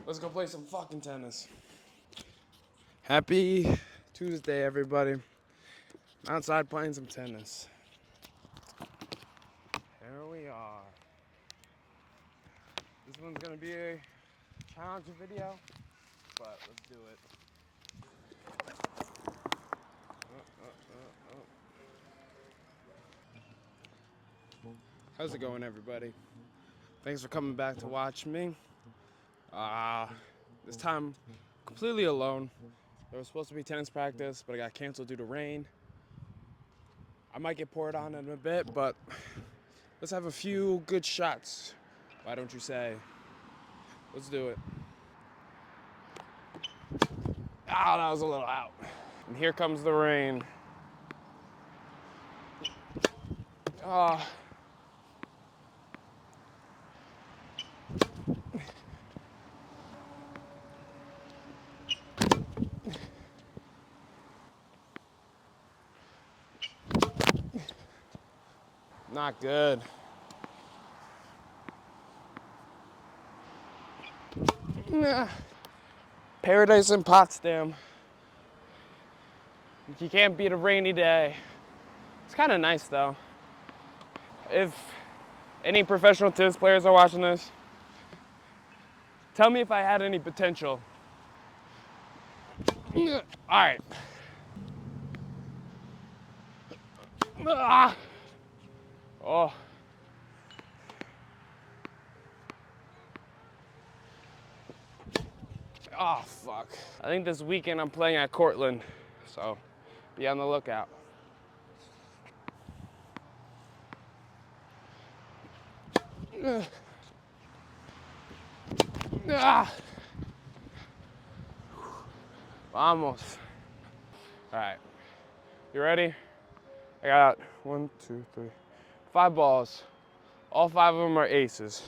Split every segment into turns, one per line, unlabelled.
Let's go play some fucking tennis. Happy Tuesday, everybody. I'm outside playing some tennis. Here we are. This one's gonna be a challenge video, but let's do it. How's it going, everybody? Thanks for coming back to watch me. This time, completely alone. There was supposed to be tennis practice, but it got canceled due to rain. I might get poured on in a bit, but let's have a few good shots. Why don't you say? Let's do it. Ah, that was a little out. And here comes the rain. Ah. Not good. Paradise in Potsdam. You can't beat a rainy day. It's kind of nice though. If any professional tennis players are watching this, tell me if I had any potential. All right. Oh. Oh, fuck. I think this weekend I'm playing at Cortland, so be on the lookout. Almost. All right. You ready? I got 1, 2, 3, 5 balls. All 5 of them are aces.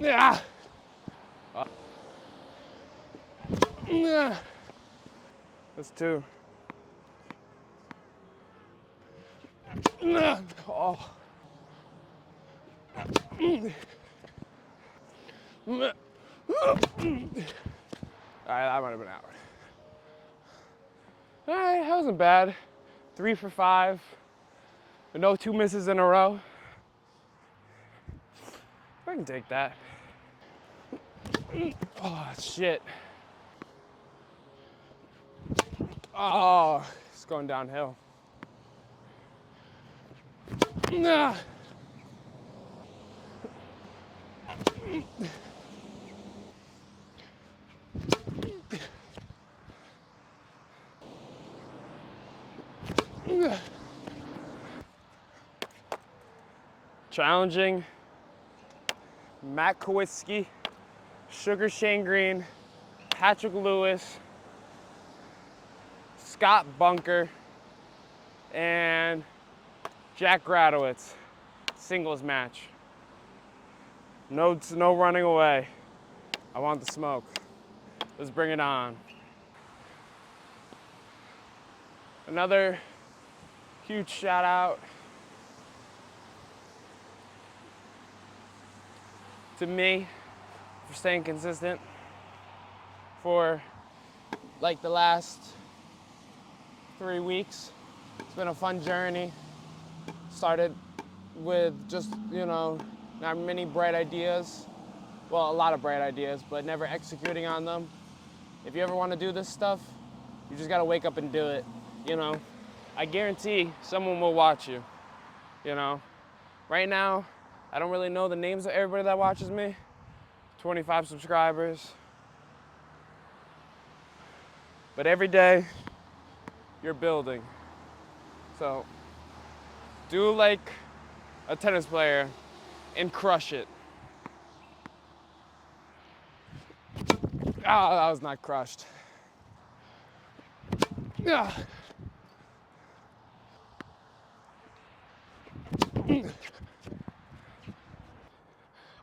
That's 2. Oh. All right, that might have been out. All right, that wasn't bad. 3 for 5. No 2 misses in a row. I can take that. Oh, shit. Oh, it's going downhill. Challenging Matt Kowitski, Sugar Shane Green, Patrick Lewis, Scott Bunker, and Jack Gradowitz. Singles match. No running away. I want the smoke. Let's bring it on. Another huge shout out to me for staying consistent for like the last 3 weeks. It's been a fun journey. Started with just, not many bright ideas. Well, a lot of bright ideas, but never executing on them. If you ever want to do this stuff, you just gotta wake up and do it, I guarantee someone will watch you, Right now, I don't really know the names of everybody that watches me. 25 subscribers. But every day, you're building. So, do like a tennis player and crush it. Ah, that was not crushed.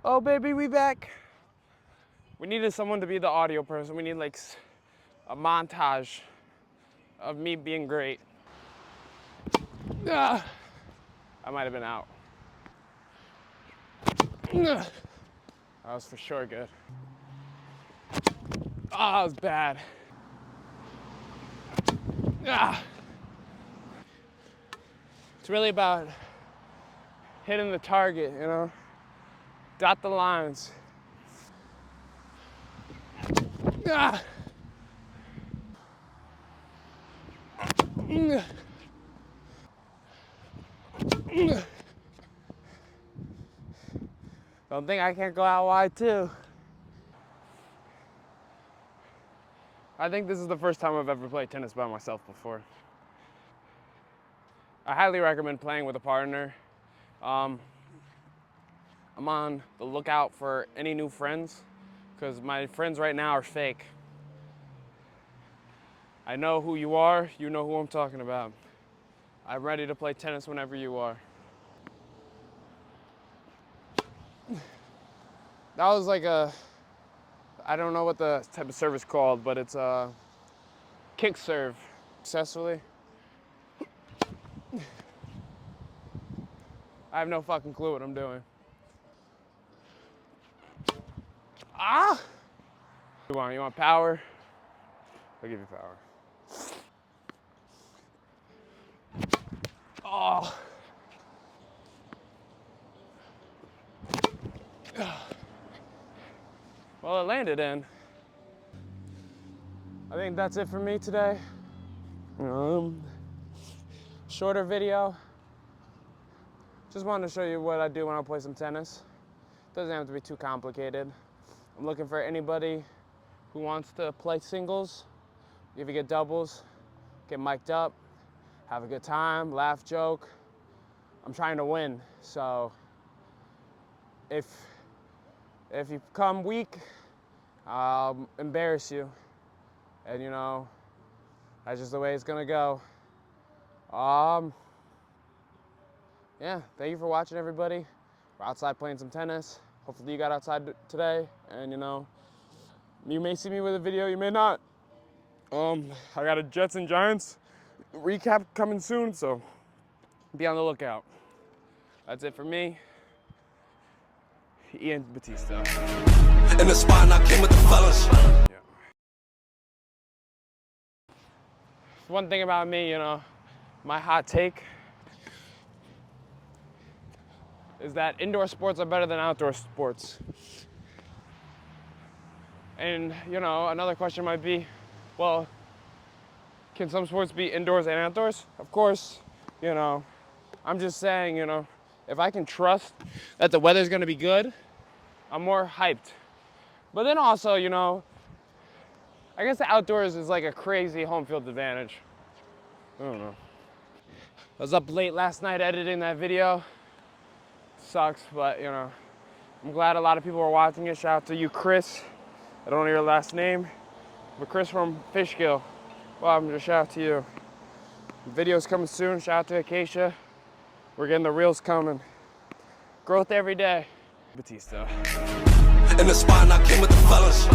Oh, baby, we back. We needed someone to be the audio person. We need like a montage of me being great. I might have been out. That was for sure good. Oh, that was bad. Ah. It's really about hitting the target, you know? Dot the lines. Ah. Don't think I can't go out wide too. I think this is the first time I've ever played tennis by myself before. I highly recommend playing with a partner. I'm on the lookout for any new friends because my friends right now are fake. I know who you are, you know who I'm talking about. I'm ready to play tennis whenever you are. That was like I don't know what the type of serve is called, but it's a kick serve. Successfully. I have no fucking clue what I'm doing. Ah! You want power? I'll give you power. Oh. Well, it landed in. I think that's it for me today. Shorter video. Just wanted to show you what I do when I play some tennis. Doesn't have to be too complicated. I'm looking for anybody who wants to play singles. If you get doubles, get mic'd up, have a good time, laugh, joke. I'm trying to win, so if you come weak, I'll embarrass you. And you know, that's just the way it's gonna go. Yeah, thank you for watching, everybody. We're outside playing some tennis. Hopefully you got outside today, and you know, you may see me with a video, you may not. I got a Jets and Giants recap coming soon, so be on the lookout. That's it for me. Ian Bautista. In the spot, and I came with the fellas. Yeah. One thing about me, you know, my hot take is that indoor sports are better than outdoor sports. And, you know, another question might be, well, can some sports be indoors and outdoors? Of course, you know, I'm just saying, you know, if I can trust that the weather's gonna be good, I'm more hyped. But then also, you know, I guess the outdoors is like a crazy home field advantage. I don't know. I was up late last night editing that video. Sucks, but you know, I'm glad a lot of people were watching it. Shout out to you, Chris. I don't know your last name, but Chris from Fishkill. Well, I'm just shout out to you. The video's coming soon. Shout out to Acacia. We're getting the reels coming. Growth every day. Bautista. In the spot, and I came with the fellas.